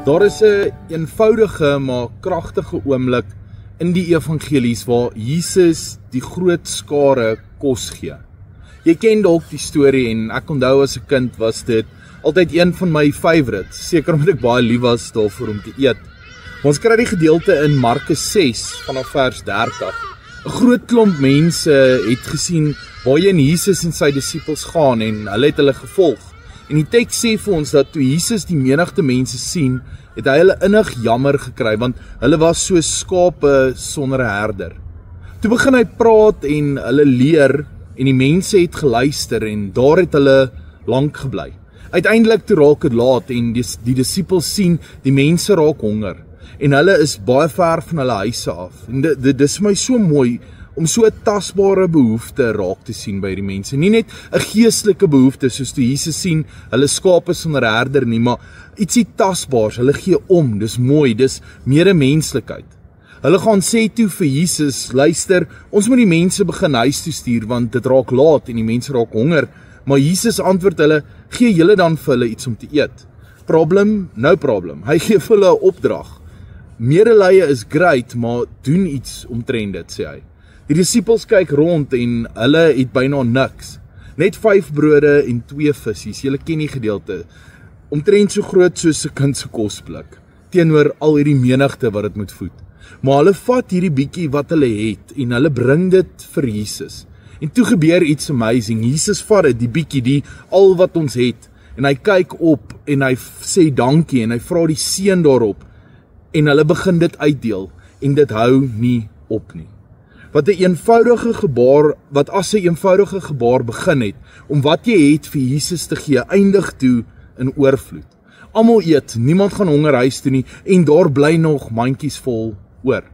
Daar is 'n eenvoudige maar kragtige oomblik in die evangelies waar Jesus die groot skare kos gee. Jy ken dalk die storie en ek onthou as 'n kind was dit altyd een van my favorites, seker omdat ek baie lief was daarvoor om te eet. Ons kry die gedeelte in Markus 6 vanaf vers 30. 'n Groot klomp mense het gesien waarheen Jesus en sy disippels gaan en hulle het hulle gevolg. En die teks sê vir ons dat toe Jesus die menigte mense sien, het hy hulle innig jammer gekry, want hulle was so skape sonder 'n herder. Toe begin hy praat en hulle leer, en die mense het geluister en daar het hulle lank gebly. Uiteindelik toe raak dit laat en die disippels sien, die mense raak honger, en hulle is baie ver van hulle huise af. En dit is my so mooi, om so 'n tasbare behoefte raak te sien by die mense. Nie net 'n geestelike behoefte, soos toe Jesus sien, hulle skape sonder herder nie, maar ietsie tasbaars, hulle gee om, dis mooi, dis medemenslikheid. Hulle gaan sê toe vir Jesus, luister, ons moet die mense begin huis toe stuur, want dit raak laat en die mense raak honger, maar Jesus antwoord hulle, gee julle dan vir hulle iets om te eet. Problem, no problem, hy gee vir hulle 'n opdrag. Medelee is great, maar doen iets omtrent dit, sê hy. Die disippels kyk rond en hulle het byna niks. Net 5 brode en 2 visse, julle ken die gedeelte, omtrent so groot soos 'n kind se kosblik, teenoor al hierdie menigte wat dit moet voed. Maar hulle vat hierdie bietjie wat hulle het en hulle bring dit vir Jesus. En toe gebeur iets amazing. Jesus vat dit, die bietjie, al wat ons het, en hy kyk op en hy sê dankie en hy vra die seën daarop en hulle begin dit uitdeel en dit hou nie op nie. Wat as 'n eenvoudige gebaar begin het, om wat jy het vir Jesus te gee, eindig toe in oorvloed. Almal eet, niemand gaan honger huis toe nie, en daar bly nog mandjies vol oor.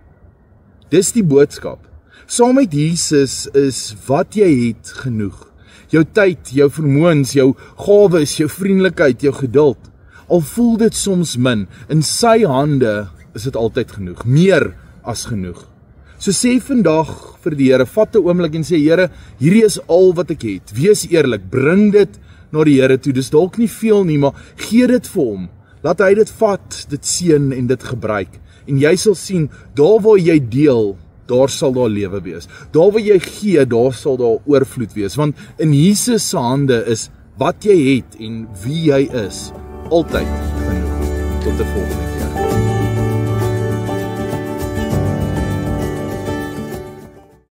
Dis die boodskap. Saam met Jesus is wat jy het genoeg. Jou tyd, jou vermoëns, jou gawes, jou vriendelikheid, jou geduld. Al voel dit soms min, in sy hande is dit altyd genoeg, meer as genoeg. So sê vandag vir die Here, vat 'n oomblik en sê, Here, hierdie is al wat ek het. Wees eerlik, bring dit na die Here toe. Dis dalk nie veel nie, maar gee dit vir hom. Laat hy dit vat, dit seën en dit gebruik. En jy sal sien, daar waar jy deel, daar sal daar lewe wees. Daar waar jy gee, daar sal daar oorvloed wees. Want in Jesus se hande is wat jy het en wie jy is altyd genoeg. Tot die volgende.